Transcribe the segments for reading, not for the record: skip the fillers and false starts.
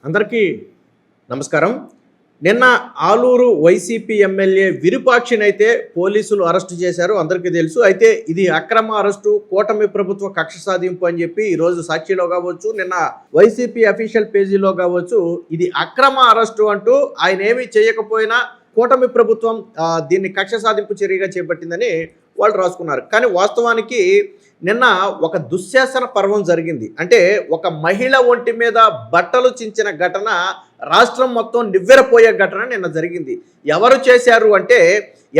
అందరికీ నమస్కారం. నిన్న ఆలూరు వైసీపీ ఎమ్మెల్యే విరూపాక్షినైతే పోలీసులు అరెస్టు చేశారు, అందరికీ తెలుసు. అయితే ఇది అక్రమ అరెస్టు, కూటమి ప్రభుత్వ కక్ష సాధింపు అని చెప్పి ఈరోజు సాక్షిలో కావచ్చు, నిన్న వైసీపీ అఫీషియల్ పేజీలో కావచ్చు, ఇది అక్రమ అరెస్టు అంటూ ఆయన ఏమీ చేయకపోయినా కూటమి ప్రభుత్వం దీన్ని కక్ష సాధింపు చర్యగా చేపట్టిందని వాళ్ళు రాసుకున్నారు. కానీ వాస్తవానికి నిన్న ఒక దుశ్శాసన పర్వం జరిగింది. అంటే ఒక మహిళ ఒంటి మీద బట్టలు చించిన ఘటన రాష్ట్రం మొత్తం నివ్వెరపోయే ఘటన నిన్న జరిగింది. ఎవరు చేశారు అంటే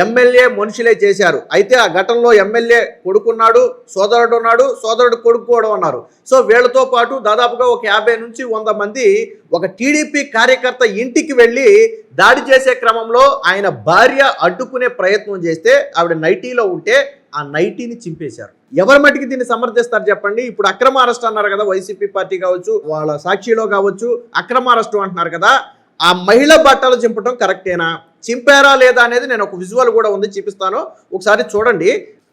ఎమ్మెల్యే మనుషులే చేశారు. అయితే ఆ ఘటనలో ఎమ్మెల్యే కొడుకున్నాడు, సోదరుడు ఉన్నాడు, సోదరుడు కొడుకు కూడా ఉన్నారు. సో వీళ్ళతో పాటు దాదాపుగా ఒక 50 నుంచి 100 మంది ఒక టీడీపీ కార్యకర్త ఇంటికి వెళ్ళి దాడి చేసే క్రమంలో ఆయన భార్య అడ్డుకునే ప్రయత్నం చేస్తే ఆవిడ నైటీలో ఉంటే ఆ నైటీని చింపేశారు. ఎవరి మట్టికి దీన్ని సమర్థిస్తారు చెప్పండి? ఇప్పుడు అక్రమ అరెస్ట్ అన్నారు కదా, వైసీపీ పార్టీ కావచ్చు, వాళ్ళ సాక్షిలో కావచ్చు అక్రమ అరెస్టు అంటున్నారు కదా. ఆ మహిళ బట్టలు చింపడం కరెక్టేనా, చింపారా లేదా అనేది నేను ఒక విజువల్ కూడా ఉంది, చూపిస్తాను, ఒకసారి చూడండి.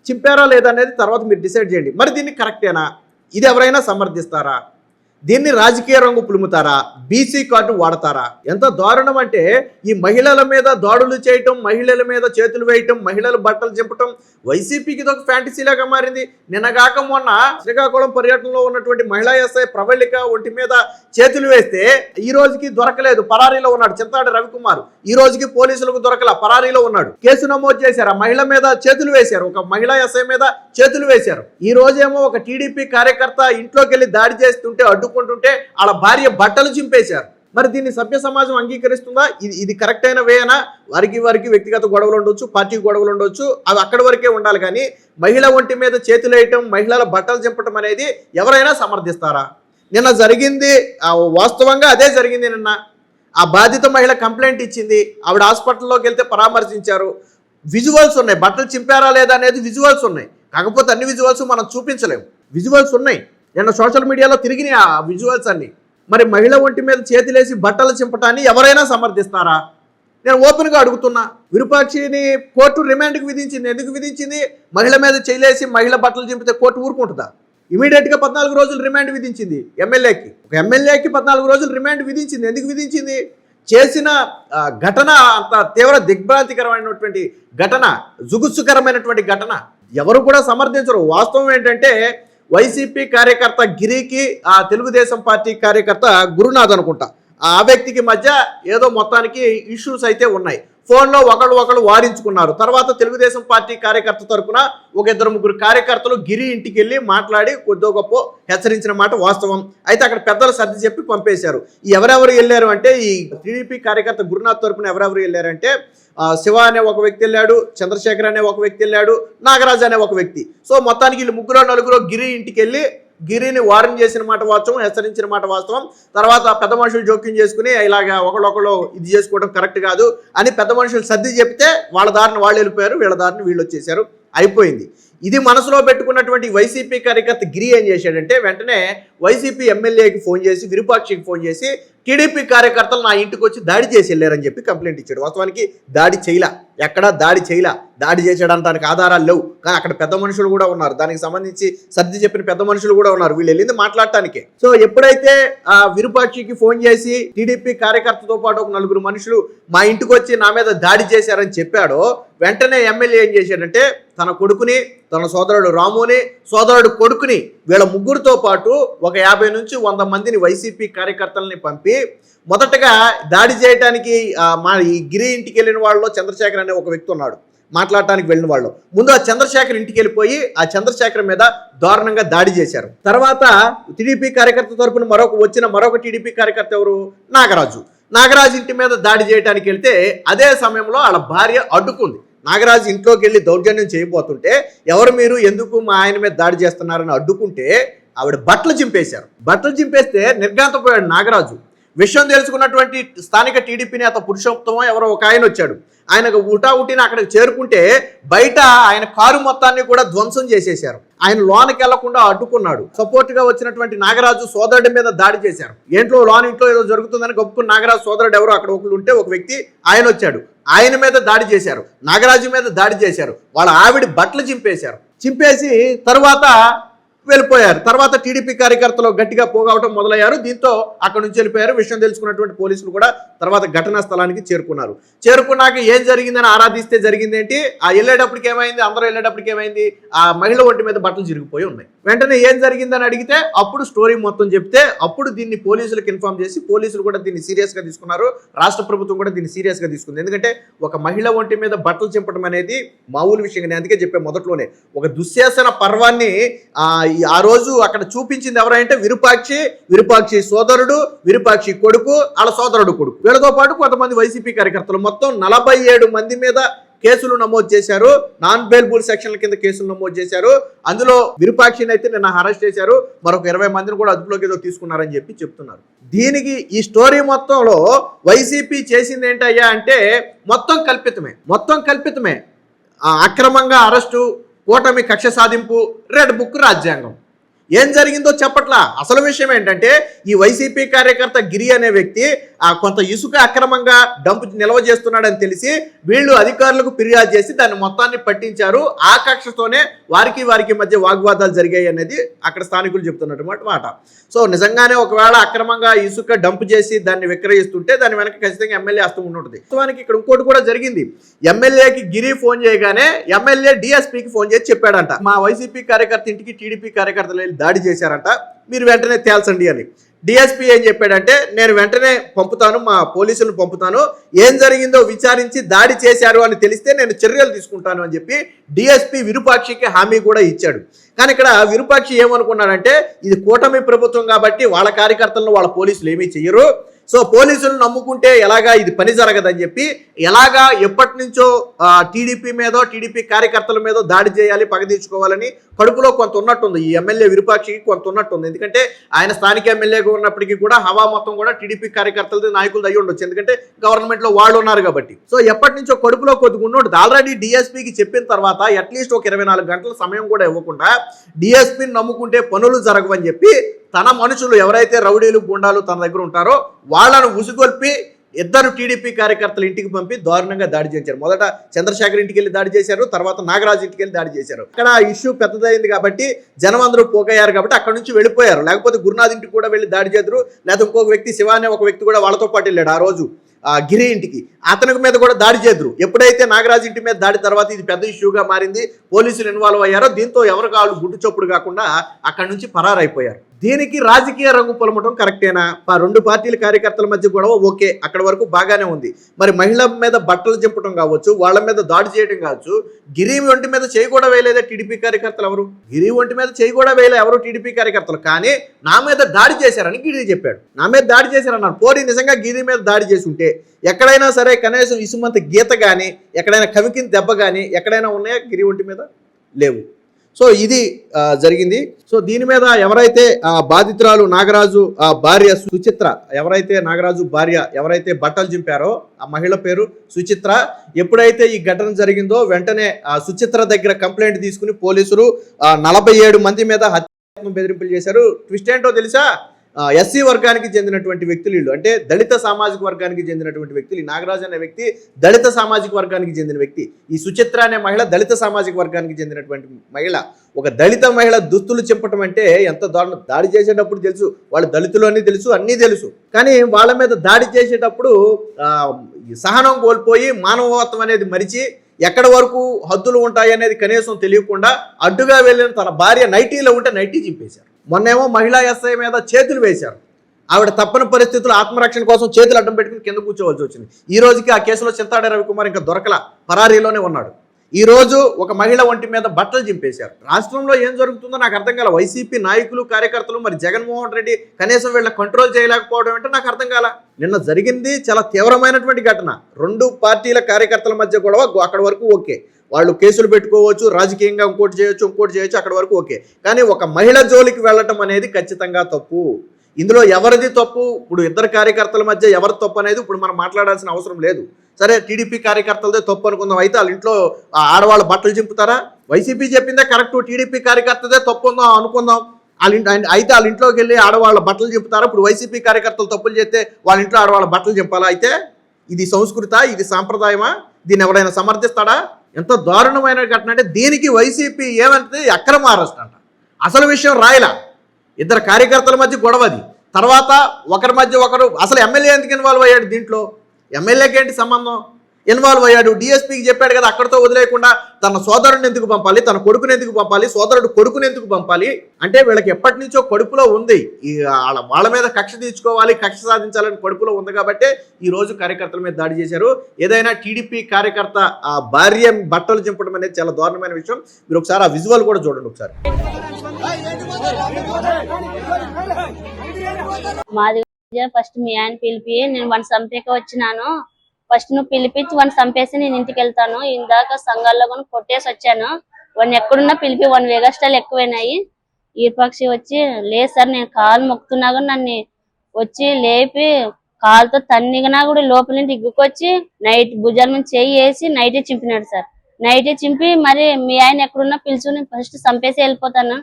చింపారా లేదా అనేది తర్వాత మీరు డిసైడ్ చేయండి. మరి దీన్ని కరెక్టేనా, ఇది ఎవరైనా సమర్థిస్తారా? దీన్ని రాజకీయ రంగు పులుముతారా? బీసీ కార్డు వాడతారా? ఎంత దారుణం అంటే ఈ మహిళల మీద దాడులు చేయటం, మహిళల మీద చేతులు వేయటం, మహిళల బట్టలు చింపటం వైసీపీకి ఇది ఒక ఫ్యాంటసీలాగా మారింది. నిన్నగాక మొన్న శ్రీకాకుళం పర్యటనలో ఉన్నటువంటి మహిళా ఎస్ఐ ప్రవళిక ఒంటి మీద చేతులు వేస్తే ఈ రోజుకి దొరకలేదు, పరారీలో ఉన్నాడు. చింతాడి రవికుమార్ ఈ రోజుకి పోలీసులకు దొరకల, పరారీలో ఉన్నాడు. కేసు నమోదు చేశారు, ఆ మహిళ మీద చేతులు వేశారు, ఒక మహిళా ఎస్ఐ మీద చేతులు వేశారు. ఈ రోజేమో ఒక టీడీపీ కార్యకర్త ఇంట్లోకి వెళ్ళి దాడి చేస్తుంటే అడ్డుకుంటుంటే వాళ్ళ భార్య బట్టలు చింపేశారు. మరి దీన్ని సభ్య సమాజం అంగీకరిస్తుందా? ఇది కరెక్ట్ అయిన వేనా? వారికి వ్యక్తిగత గొడవలు ఉండొచ్చు, పార్టీ గొడవలు ఉండొచ్చు, అవి అక్కడి వరకే ఉండాలి. కానీ మహిళ ఒంటి మీద చేతులు వేయటం, మహిళల బట్టలు చింపటం అనేది ఎవరైనా సమర్థిస్తారా? నిన్న జరిగింది వాస్తవంగా అదే జరిగింది. నిన్న ఆ బాధిత మహిళ కంప్లైంట్ ఇచ్చింది, ఆవిడ హాస్పిటల్లోకి వెళ్తే పరామర్శించారు. విజువల్స్ ఉన్నాయి, బట్టలు చింపారా లేదా అనేది విజువల్స్ ఉన్నాయి. కాకపోతే అన్ని విజువల్స్ మనం చూపించలేము, విజువల్స్ ఉన్నాయి. నిన్న సోషల్ మీడియాలో తిరిగినాయి ఆ విజువల్స్ అన్ని. మరి మహిళ ఒంటి మీద చేతులేసి బట్టలు చింపటాన్ని ఎవరైనా సమర్థిస్తారా? నేను ఓపెన్గా అడుగుతున్నా. విరూపాక్షిని కోర్టు రిమాండ్కి విధించింది. ఎందుకు విధించింది? మహిళ మీద చేయలేసి మహిళ బట్టలు చింపితే కోర్టు ఊరుకుంటుందా? ఇమీడియట్గా 14 రోజులు రిమాండ్ విధించింది ఎమ్మెల్యేకి. ఒక ఎమ్మెల్యేకి 14 రోజులు రిమాండ్ విధించింది. ఎందుకు విధించింది? చేసిన ఘటన అంత తీవ్ర దిగ్భ్రాంతికరమైనటువంటి ఘటన, జుగుత్సుకరమైనటువంటి ఘటన. ఎవరు కూడా సమర్థించరు. వాస్తవం ఏంటంటే వైసీపీ కార్యకర్త గిరికి ఆ తెలుగుదేశం పార్టీ కార్యకర్త గురునాథ్ అనుకుంటా, ఆ వ్యక్తికి మధ్య ఏదో మొత్తానికి ఇష్యూస్ అయితే ఉన్నాయి. ఫోన్లో ఒకళ్ళు వారించుకున్నారు. తర్వాత తెలుగుదేశం పార్టీ కార్యకర్త తరఫున ఒక 2-3 కార్యకర్తలు గిరి ఇంటికి వెళ్ళి మాట్లాడి కొద్దో గొప్ప హెచ్చరించిన మాట వాస్తవం. అయితే అక్కడ పెద్దలు సర్ది చెప్పి పంపేశారు. ఎవరెవరు వెళ్ళారు అంటే ఈ టీడీపీ కార్యకర్త గురునాథ్ తరఫున ఎవరెవరు వెళ్ళారంటే శివ అనే ఒక వ్యక్తి వెళ్ళాడు, చంద్రశేఖర్ అనే ఒక వ్యక్తి వెళ్ళాడు, నాగరాజు అనే ఒక వ్యక్తి. సో మొత్తానికి వీళ్ళు 3-4 గిరి ఇంటికి వెళ్ళి గిరిని వార్న్ చేసిన మాట వాస్తవం, హెచ్చరించిన మాట వాస్తవం. తర్వాత పెద్ద మనుషులు జోక్యం చేసుకుని ఇలాగా ఒకళ్ళు ఇది చేసుకోవడం కరెక్ట్ కాదు అని పెద్ద మనుషులు సర్ది చెప్తే వాళ్ళ దారిని వాళ్ళు వెళ్ళిపోయారు, వీళ్ళ దారిని వీళ్ళు వచ్చేసారు, అయిపోయింది. ఇది మనసులో పెట్టుకున్నటువంటి వైసీపీ కార్యకర్త గిరి ఏం చేశాడంటే వెంటనే వైసీపీ ఎమ్మెల్యేకి ఫోన్ చేసి, విరూపాక్షికి ఫోన్ చేసి టీడీపీ కార్యకర్తలు నా ఇంటికి వచ్చి దాడి చేసి వెళ్ళారని చెప్పి కంప్లైంట్ ఇచ్చాడు. వాస్తవానికి దాడి చేయలా, ఎక్కడా దాడి చేయలా. దాడి చేసేయడానికి ఆధారాలు లేవు. కానీ అక్కడ పెద్ద మనుషులు కూడా ఉన్నారు, దానికి సంబంధించి సర్ది చెప్పిన పెద్ద మనుషులు కూడా ఉన్నారు. వీళ్ళు వెళ్ళింది మాట్లాడటానికే. సో ఎప్పుడైతే ఆ విరూపాక్షికి ఫోన్ చేసి టీడీపీ కార్యకర్తతో పాటు ఒక 4 మనుషులు మా ఇంటికి వచ్చి నా మీద దాడి చేశారని చెప్పాడో వెంటనే ఎమ్మెల్యే ఏం చేశాడంటే తన కొడుకుని, తన సోదరుడు రాముని, సోదరుడు కొడుకుని, వీళ్ళ ముగ్గురితో పాటు ఒక 50 నుంచి 100 మందిని వైసీపీ కార్యకర్తలని పంపి మొదటగా దాడి చేయడానికి ఈ గిరి ఇంటికి వెళ్ళిన వాళ్ళలో చంద్రశేఖర్ అనే ఒక వ్యక్తి ఉన్నాడు. మాట్లాడటానికి వెళ్ళిన వాళ్ళు ముందు ఆ చంద్రశేఖర్ ఇంటికి వెళ్ళిపోయి ఆ చంద్రశేఖర్ మీద దారుణంగా దాడి చేశారు. తర్వాత టీడీపీ కార్యకర్త తరపున మరొక టీడీపీ కార్యకర్త ఎవరు? నాగరాజు ఇంటి మీద దాడి చేయడానికి వెళ్తే అదే సమయంలో వాళ్ళ భార్య అడ్డుకుంది. నాగరాజు ఇంట్లోకి వెళ్ళి దౌర్జన్యం చేయబోతుంటే ఎవరు మీరు, ఎందుకు మా ఆయన మీద దాడి చేస్తున్నారని అడ్డుకుంటే ఆవిడ బట్టలు చింపేశారు. బట్టలు చింపేస్తే నిర్ఘాంతపోయాడు నాగరాజు. విషయం తెలుసుకున్నటువంటి స్థానిక టీడీపీ నేత పురుషోత్తమో ఎవరో ఒక ఆయన వచ్చాడు. ఆయనకు ఊటావుటిని అక్కడికి చేరుకుంటే బయట ఆయన కారు మొత్తాన్ని కూడా ధ్వంసం చేసేశారు. ఆయన లోనికి వెళ్లకుండా అడ్డుకున్నాడు. సపోర్ట్ గా వచ్చినటువంటి నాగరాజు సోదరుడి మీద దాడి చేశారు. ఇంట్లో ఏదో జరుగుతుందని గొప్ప నాగరాజు సోదరుడు ఎవరో అక్కడ ఒకరు ఉంటే ఒక వ్యక్తి ఆయన వచ్చాడు. ఆయన మీద దాడి చేశారు, నాగరాజు మీద దాడి చేశారు. వాళ్ళ ఆవిడ బట్టలు చింపేశారు. చింపేసి తర్వాత వెళ్ళిపోయారు. తర్వాత టీడీపీ కార్యకర్తలు గట్టిగా పోగవటం మొదలయ్యారు. దీంతో అక్కడ నుంచి వెళ్ళిపోయారు. విషయం తెలుసుకున్నటువంటి పోలీసులు కూడా తర్వాత ఘటనా స్థలానికి చేరుకున్నారు. చేరుకున్నాక ఏం జరిగిందని ఆరాధిస్తే జరిగింది ఏంటి, ఆ వెళ్ళేటప్పటికి ఏమైంది, అందరూ వెళ్ళేటప్పటికి ఏమైంది, ఆ మహిళ ఒంటి మీద బట్టలు చిరిగిపోయి ఉన్నాయి. వెంటనే ఏం జరిగిందని అడిగితే అప్పుడు స్టోరీ మొత్తం చెప్తే అప్పుడు దీన్ని పోలీసులకు ఇన్ఫార్మ్ చేసి పోలీసులు కూడా దీన్ని సీరియస్గా తీసుకున్నారు. రాష్ట్ర ప్రభుత్వం కూడా దీన్ని సీరియస్గా తీసుకుంది. ఎందుకంటే ఒక మహిళ ఒంటి మీద బట్టలు చింపడం అనేది మామూలు విషయం. నేను అందుకే చెప్పాను మొదట్లోనే, ఒక దుశ్శాసన పర్వాన్ని ఆ రోజు అక్కడ చూపించింది ఎవరంటే విరూపాక్షి సోదరుడు, విరూపాక్షి కొడుకు, వాళ్ళ సోదరుడు కొడుకు, వీళ్ళతో పాటు కొంతమంది వైసీపీ కార్యకర్తలు మొత్తం 47 మంది మీద కేసులు నమోదు చేశారు. నాన్ బెయిలబుల్ సెక్షన్ల కింద కేసులు నమోదు చేశారు. అందులో విరూపాక్షిని అయితే నిన్న అరెస్ట్ చేశారు. మరొక 20 మందిని కూడా అదుపులోకి ఏదో తీసుకున్నారని చెప్పి చెప్తున్నారు. దీనికి ఈ స్టోరీ మొత్తంలో వైసీపీ చేసింది ఏంటయ్యా అంటే మొత్తం కల్పితమే. అక్రమంగా అరెస్టు, కూటమి కక్ష సాధింపు, రెడ్ బుక్ రాజ్యాంగం. ఏం జరిగిందో చెప్పట్లా. అసలు విషయం ఏంటంటే ఈ వైసీపీ కార్యకర్త గిరి అనే వ్యక్తి కొంత ఇసుక అక్రమంగా నిల్వ చేస్తున్నాడని తెలిసి వీళ్ళు అధికారులకు ఫిర్యాదు చేసి దాన్ని మొత్తాన్ని పట్టించారు. ఆ కక్షతోనే వారికి మధ్య వాగ్వాదాలు జరిగాయి అనేది అక్కడ స్థానికులు చెప్తున్నటువంటి మాట. సో నిజంగానే ఒకవేళ అక్రమంగా ఇసుక డంప్ చేసి దాన్ని విక్రయిస్తుంటే దాని వెనక ఖచ్చితంగా ఎమ్మెల్యే హస్తం ఉంటుంది. వాస్తవానికి ఇక్కడ ఇంకోటి కూడా జరిగింది. ఎమ్మెల్యేకి గిరి ఫోన్ చేయగానే ఎమ్మెల్యే డిఎస్పీకి ఫోన్ చేసి చెప్పాడంట, మా వైసీపీ కార్యకర్త ఇంటికి టీడీపీ కార్యకర్తలు దాడి చేశారంట, మీరు వెంటనే తేల్చండి అని. డిఎస్పీ ఏం చెప్పాడంటే నేను వెంటనే పంపుతాను, మా పోలీసులను పంపుతాను, ఏం జరిగిందో విచారించి దాడి చేశారు అని తెలిస్తే నేను చర్యలు తీసుకుంటాను అని చెప్పి డిఎస్పీ విరూపాక్షికి హామీ కూడా ఇచ్చాడు. కానీ ఇక్కడ విరూపాక్షి ఏమనుకున్నాడంటే ఇది కూటమి ప్రభుత్వం కాబట్టి వాళ్ళ కార్యకర్తలను వాళ్ళ పోలీసులు ఏమీ చెయ్యరు, సో పోలీసులను నమ్ముకుంటే ఎలాగా ఇది పని జరగదని చెప్పి ఎలాగా ఎప్పటి నుంచో టీడీపీ మీదో టీడీపీ కార్యకర్తల మీదో దాడి చేయాలి, పగ తీర్చుకోవాలని కడుపులో కొంత ఉన్నట్టుంది. ఈ ఎమ్మెల్యే విరూపాక్షికి కొంత ఉన్నట్టుంది. ఎందుకంటే ఆయన స్థానిక ఎమ్మెల్యేగా ఉన్నప్పటికీ కూడా హవా మొత్తం కూడా టీడీపీ కార్యకర్తలది, నాయకులది అయ్యి ఉండొచ్చు. ఎందుకంటే గవర్నమెంట్లో వాళ్ళు ఉన్నారు కాబట్టి. సో ఎప్పటి నుంచో కడుపులో కొద్దిగా ఉన్నట్టు ఆల్రెడీ డిఎస్పీకి చెప్పిన తర్వాత అట్లీస్ట్ ఒక 24 గంటల సమయం కూడా ఇవ్వకుండా డిఎస్పీని నమ్ముకుంటే పనులు జరగవని చెప్పి తన మనుషులు ఎవరైతే రౌడీలు గుండాలు తన దగ్గర ఉంటారో వాళ్ళను ఉసుగొల్పి 2 టీడీపీ కార్యకర్తలు ఇంటికి పంపి దారుణంగా దాడి చేశారు. మొదట చంద్రశేఖర్ ఇంటికి వెళ్ళి దాడి చేశారు, తర్వాత నాగరాజు ఇంటికి వెళ్ళి దాడి చేశారు. అక్కడ ఇష్యూ పెద్దదైంది కాబట్టి జనం అందరూ పోగయ్యారు కాబట్టి అక్కడ నుంచి వెళ్ళిపోయారు. లేకపోతే గురునాథ్ ఇంటికి కూడా వెళ్ళి దాడి చేద్దరు, లేకపోతే ఇంకొక వ్యక్తి శివ అనే ఒక వ్యక్తి కూడా వాళ్ళతో పాటు వెళ్ళాడు ఆ రోజు గిరి ఇంటికి, అతనికి మీద కూడా దాడి చేద్దరు. ఎప్పుడైతే నాగరాజు ఇంటి మీద దాడి తర్వాత ఇది పెద్ద ఇష్యూగా మారింది, పోలీసులు ఇన్వాల్వ్ అయ్యారో దీంతో ఎవరు కాళ్ళు గుడ్డు చొప్పుడు కాకుండా అక్కడి నుంచి పరారైపోయారు. దీనికి రాజకీయ రంగు పొలమటం కరెక్టేనా? 2 పార్టీల కార్యకర్తల మధ్య గొడవ ఓకే, అక్కడ వరకు బాగానే ఉంది. మరి మహిళ మీద బట్టలు చింపడం కావచ్చు, వాళ్ళ మీద దాడి చేయడం కావచ్చు, గిరి ఒంటి మీద చేయి కూడా వేయలేదా టీడీపీ కార్యకర్తలు ఎవరు? గిరి ఒంటి మీద చేయి కూడా వేయలే ఎవరు టీడీపీ కార్యకర్తలు. కానీ నా మీద దాడి చేశారని గిరి చెప్పాడు. నా మీద దాడి చేశారన్నారు. పోనీ నిజంగా గిరి మీద దాడి చేసి ఉంటే ఎక్కడైనా సరే కనీసం ఇసుమంత గీత కానీ, ఎక్కడైనా కవికిన దెబ్బ కానీ ఎక్కడైనా ఉన్నాయా? గిరి ఒంటి మీద లేవు. సో ఇది జరిగింది. సో దీని మీద ఎవరైతే బాధితురాలు నాగరాజు భార్య సుచిత్ర, ఎవరైతే బట్టలు చింపారో ఆ మహిళ పేరు సుచిత్ర, ఎప్పుడైతే ఈ ఘటన జరిగిందో వెంటనే సుచిత్ర దగ్గర కంప్లైంట్ తీసుకుని పోలీసులు 47 మంది మీద హత్య బెదిరింపులు చేశారు. ట్విస్ట్ ఏంటో తెలుసా? ఎస్సీ వర్గానికి చెందినటువంటి వ్యక్తులు వీళ్ళు, అంటే దళిత సామాజిక వర్గానికి చెందినటువంటి వ్యక్తులు. ఈ నాగరాజు అనే వ్యక్తి దళిత సామాజిక వర్గానికి చెందిన వ్యక్తి. ఈ సుచిత్ర అనే మహిళ దళిత సామాజిక వర్గానికి చెందినటువంటి మహిళ. ఒక దళిత మహిళ దుస్తులు చింపటం అంటే ఎంత దారుణం. దాడి చేసేటప్పుడు తెలుసు వాళ్ళు దళితులు అని తెలుసు, అన్నీ తెలుసు, కానీ వాళ్ళ మీద దాడి చేసేటప్పుడు సహనం కోల్పోయి మానవత్వం అనేది మరిచి ఎక్కడి వరకు హద్దులు ఉంటాయి అనేది కనీసం తెలియకుండా అడ్డుగా వెళ్ళిన తన భార్య నైటీలో ఉంటే నైటీ చింపేశారు. మొన్నేమో మహిళా ఎస్ఐ మీద చేతులు వేశారు. ఆవిడ తప్పని పరిస్థితుల్లో ఆత్మరక్షణ కోసం చేతులు అడ్డం పెట్టుకుని కింద కూర్చోవలసి వచ్చింది. ఈ రోజుకి ఆ కేసులో చింతాడ రవికుమార్ ఇంకా దొరకల, పరారీలోనే ఉన్నాడు. ఈ రోజు ఒక మహిళ ఒంటి మీద బట్టలు చింపేశారు. రాష్ట్రంలో ఏం జరుగుతుందో నాకు అర్థం కాల. వైసీపీ నాయకులు కార్యకర్తలు మరి జగన్మోహన్ రెడ్డి కనీసం వీళ్ళ కంట్రోల్ చేయలేకపోవడం అంటే నాకు అర్థం కాల. నిన్న జరిగింది చాలా తీవ్రమైనటువంటి ఘటన. 2 పార్టీల కార్యకర్తల మధ్య గొడవ, అక్కడ వరకు ఓకే, వాళ్ళు కేసులు పెట్టుకోవచ్చు, రాజకీయంగా ఇంకోటి చేయొచ్చు, అక్కడ వరకు ఓకే. కానీ ఒక మహిళ జోలికి వెళ్ళటం అనేది ఖచ్చితంగా తప్పు. ఇందులో ఎవరిది తప్పు? ఇప్పుడు 2 కార్యకర్తల మధ్య ఎవరి తప్పు అనేది ఇప్పుడు మనం మాట్లాడాల్సిన అవసరం లేదు. సరే టీడీపీ కార్యకర్తలదే తప్పు అనుకుందాం, అయితే వాళ్ళ ఇంట్లో ఆడవాళ్ళు బట్టలు చింపుతారా? వైసీపీ చెప్పిందే కరెక్ట్, టీడీపీ కార్యకర్తదే తప్పు ఉందాం అనుకుందాం. అయితే వాళ్ళ ఇంట్లోకి వెళ్ళి ఆడవాళ్ళ బట్టలు చింపుతారా? ఇప్పుడు వైసీపీ కార్యకర్తలు తప్పులు చేస్తే వాళ్ళ ఇంట్లో ఆడవాళ్ళ బట్టలు చింపాలా? అయితే ఇది సంస్కృత, ఇది సాంప్రదాయమా? దీన్ని ఎవరైనా సమర్థిస్తాడా? ఎంత దారుణమైన ఘటన అంటే దీనికి వైసీపీ ఏమంటే అక్రమ అరెస్ట్ అంట. అసలు విషయం రాయలా. ఇద్దరు కార్యకర్తల మధ్య గొడవది. తర్వాత ఒకరి మధ్య ఒకరు అసలు ఎమ్మెల్యే ఎందుకు ఇన్వాల్వ్ అయ్యాడు దీంట్లో? ఎమ్మెల్యేకి ఏంటి సంబంధం? ఇన్వాల్వ్ అయ్యాడు. డిఎస్పీకి చెప్పాడు కదా, అక్కడితో వదిలేయకుండా తన సోదరుడిని ఎందుకు పంపాలి, తన కొడుకుని ఎందుకు పంపాలి, సోదరుడు కొడుకుని ఎందుకు పంపాలి అంటే వీళ్ళకి ఎప్పటి నుంచో కడుపులో ఉంది. ఈ వాళ్ళ మీద కక్ష తీర్చుకోవాలి, కక్ష సాధించాలని కడుపులో ఉంది కాబట్టి ఈ రోజు కార్యకర్తల మీద దాడి చేశారు. ఏదైనా టీడీపీ కార్యకర్త ఆ భార్య బట్టలు చింపడం అనేది చాలా దారుణమైన విషయం. మీరు ఒకసారి ఆ విజువల్ కూడా చూడండి ఒకసారి. మాది ఫస్ట్ మీ ఆయన పిలిపి నేను వన్ చంపేక వచ్చినాను. ఫస్ట్ నువ్వు పిలిపించి వన్ చంపేసి నేను ఇంటికి వెళ్తాను. ఇందాక సంఘాల్లో కూడా కొట్టేసి వచ్చాను. వన్ ఎక్కడున్నా పిలిపి 1 వెగస్టాలు ఎక్కువైనాయి. ఈర్పక్షి వచ్చి లేదు సార్ నేను కాలు మొక్కుతున్నా కూడా నన్ను వచ్చి లేపి కాలుతో తన్నిగినా కూడా లోపల నుంచి ఇగ్గుకొచ్చి నైట్ భుజాల మీద చేయి వేసి నైటే చింపినాడు సార్. నైటే చింపి మరి మీ ఆయన ఎక్కడున్నా పిలుచుని ఫస్ట్ చంపేసి వెళ్ళిపోతాను.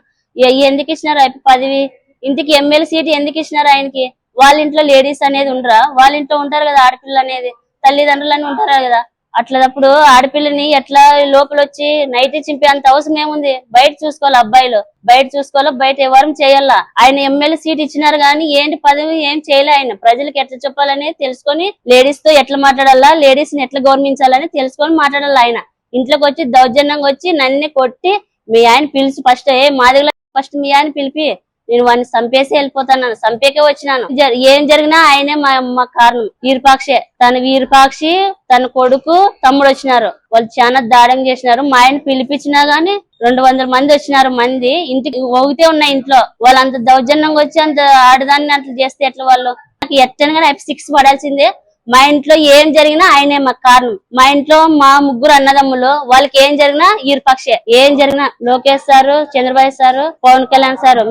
ఎందుకు ఇచ్చినారు పదవి, ఇంటికి ఎమ్మెల్యే సీట్ ఎందుకు ఇచ్చినారు ఆయనకి? వాళ్ళ ఇంట్లో లేడీస్ అనేది ఉండరా? వాళ్ళ ఇంట్లో ఉంటారు కదా ఆడపిల్ల అనేది, తల్లిదండ్రులని ఉంటారు కదా. అట్లప్పుడు ఆడపిల్లని ఎట్లా లోపల వచ్చి నైట్ చింపే అంత అవసరం ఏముంది? బయట చూసుకోవాలి, అబ్బాయిలు బయట చూసుకోవాలి, బయట ఎవరు చేయాలా. ఆయన ఎమ్మెల్యే సీట్ ఇచ్చినారు కానీ ఏంటి పదవి ఏం చేయలే. ఆయన ప్రజలకు ఎట్లా చెప్పాలని తెలుసుకొని, లేడీస్ తో ఎట్లా మాట్లాడాలా, లేడీస్ ని ఎట్లా గౌరవించాలని తెలుసుకొని మాట్లాడాలి. ఆయన ఇంట్లోకి వచ్చి దౌర్జన్యంగా వచ్చి నన్ను కొట్టి మీ ఆయన పిలిచి ఫస్ట్ మాదిగల ఫస్ట్ మీ ఆయన పిలిపి నేను వాడిని చంపేసి వెళ్ళిపోతాను. చంపేకే వచ్చినాను. ఏం జరిగినా ఆయనే మా కారణం. వీరపాక్షే, వీరపాక్షి తన కొడుకు తమ్ముడు వచ్చినారు. వాళ్ళు చాలా దాడంగా చేసినారు. మా ఆయన పిలిపించినా గానీ 200 మంది వచ్చినారు. మంది ఇంటికి ఒకటే ఉన్నాయి ఇంట్లో. వాళ్ళు అంత దౌర్జన్యంగా వచ్చి అంత ఆడదాన్ని అట్లా చేస్తే ఎట్లా? వాళ్ళు నాకు ఎట్టనగానే 6 పడాల్సిందే. మా ఇంట్లో ఏం జరిగినా ఆయనే మాకు కారణం. మా ఇంట్లో మా 3 అన్నదమ్ములు, వాళ్ళకి ఏం జరిగినా ఈర్పక్షే. ఏం జరిగినా Lokesh sir, Chandrababu sir, Pawan Kalyan sir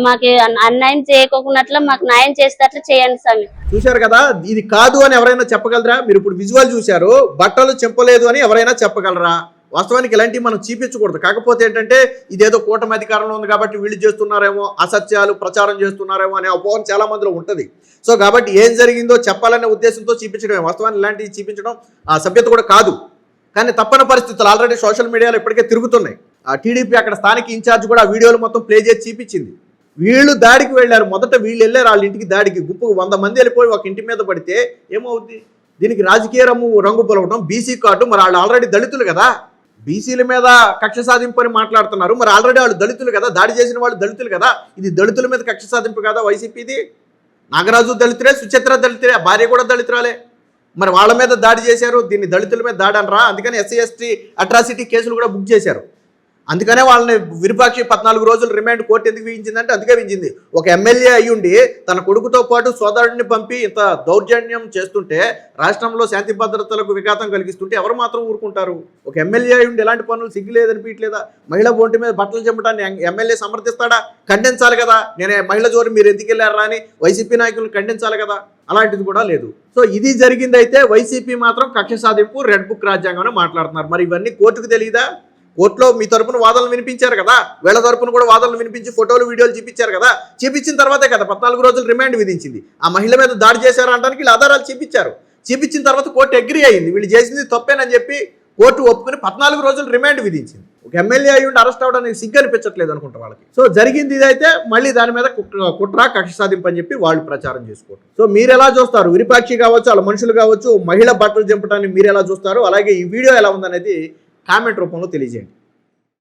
మాకు అన్యాయం చేయకోకున్నట్లు మాకు న్యాయం చేసేటట్లు చేయండి స్వామి. చూశారు కదా, ఇది కాదు అని ఎవరైనా చెప్పగలరా? మీరు ఇప్పుడు విజువల్ చూశారు, బట్టలు చెప్పలేదు అని ఎవరైనా చెప్పగలరా? వాస్తవానికి ఇలాంటివి మనం చూపించకూడదు. కాకపోతే ఏంటంటే ఇదేదో కూటమి అధికారంలో ఉంది కాబట్టి వీళ్ళు చేస్తున్నారేమో, అసత్యాలు ప్రచారం చేస్తున్నారేమో అనే అపోహం చాలా మందిలో ఉంటుంది. సో కాబట్టి ఏం జరిగిందో చెప్పాలనే ఉద్దేశంతో చూపించడమే. వాస్తవాన్ని ఇలాంటివి చూపించడం ఆ సభ్యత కూడా కాదు. కానీ తప్పని పరిస్థితులు ఆల్రెడీ సోషల్ మీడియాలో ఇప్పటికే తిరుగుతున్నాయి. ఆ టీడీపీ అక్కడ స్థానిక ఇన్ఛార్జ్ కూడా ఆ వీడియోలు మొత్తం ప్లే చేసి చూపించింది. వీళ్ళు దాడికి వెళ్ళారు. మొదట వీళ్ళు వెళ్ళారు వాళ్ళ ఇంటికి దాడికి. గుంపుకు 100 మంది వెళ్ళిపోయి ఒక ఇంటి మీద పడితే ఏమవుద్ది? దీనికి రాజకీయ రంగు పొలవడం, బీసీ కార్డు. మరి వాళ్ళు ఆల్రెడీ దళితులు కదా, బీసీల మీద కక్ష సాధింపు అని మాట్లాడుతున్నారు. మరి ఆల్రెడీ వాళ్ళు దళితులు కదా, దాడి చేసిన వాళ్ళు దళితులు కదా. ఇది దళితుల మీద కక్ష సాధింపు కదా వైసీపీది? నాగరాజు దళితులే, సుచిత్ర దళితులే, భార్య కూడా దళితురాలే. మరి వాళ్ళ మీద దాడి చేశారు. దీన్ని దళితుల మీద దాడి అనరా? అందుకని SC ST అట్రాసిటీ కేసులు కూడా బుక్ చేశారు. అందుకనే వాళ్ళని విరూపాక్షి 14 రోజులు రిమాండ్ కోర్టు ఎందుకు విధించిందంటే అందుకే విధించింది. ఒక ఎమ్మెల్యే అయ్యుండి తన కొడుకుతో పాటు సోదరుడిని పంపి ఇంత దౌర్జన్యం చేస్తుంటే, రాష్ట్రంలో శాంతి భద్రతలకు విఘాతం కలిగిస్తుంటే ఎవరు మాత్రం ఊరుకుంటారు? ఒక ఎమ్మెల్యే అయ్యుండి ఎలాంటి పనులు సిగ్గులేదనిపించలేదా? మహిళా బొంటి మీద బట్టలు చెంపటాన్ని ఎమ్మెల్యే సమర్థిస్తాడా? ఖండించాలి కదా. నేనే మహిళ జోరు మీరు ఎందుకు వెళ్ళారా అని వైసీపీ నాయకులు ఖండించాలి కదా. అలాంటిది కూడా లేదు. సో ఇది జరిగిందైతే వైసీపీ మాత్రం కక్ష సాధింపు, రెడ్ బుక్ రాజ్యాంగం మాట్లాడుతున్నారు. మరి ఇవన్నీ కోర్టుకు తెలియదా? కోర్టులో మీ తరపున వాదనలు వినిపించారు కదా, వీళ్ళ తరపున కూడా వాదనలు వినిపించి ఫోటోలు వీడియోలు చూపించారు కదా. చూపించిన తర్వాతే కదా 14 రోజులు రిమాండ్ విధించింది. ఆ మహిళ మీద దాడి చేశారు అనడానికి వీళ్ళు ఆధారాలు చూపించారు. చూపించిన తర్వాత కోర్టు అగ్రీ అయ్యింది, వీళ్ళు చేసింది తప్పేనని చెప్పి కోర్టు ఒప్పుకుని 14 రోజులు రిమాండ్ విధించింది. ఒక ఎమ్మెల్యే అయ్యి ఉండి అరెస్ట్ అవడానికి సిగ్గు అనిపించట్లేదు అనుకుంటా వాళ్ళకి. సో జరిగింది ఇదైతే మళ్ళీ దాని మీద కుట్ర కక్ష సాధింపు అని చెప్పి వాళ్ళు ప్రచారం చేసుకోవడం. సో మీరు ఎలా చూస్తారు? విరూపాక్షి కావచ్చు, వాళ్ళ మనుషులు కావచ్చు, మహిళ బట్టలు చింపటాన్ని మీరు ఎలా చూస్తారు? అలాగే ఈ వీడియో ఎలా ఉందనేది కామెంట్ రూపంలో తెలియజేయండి.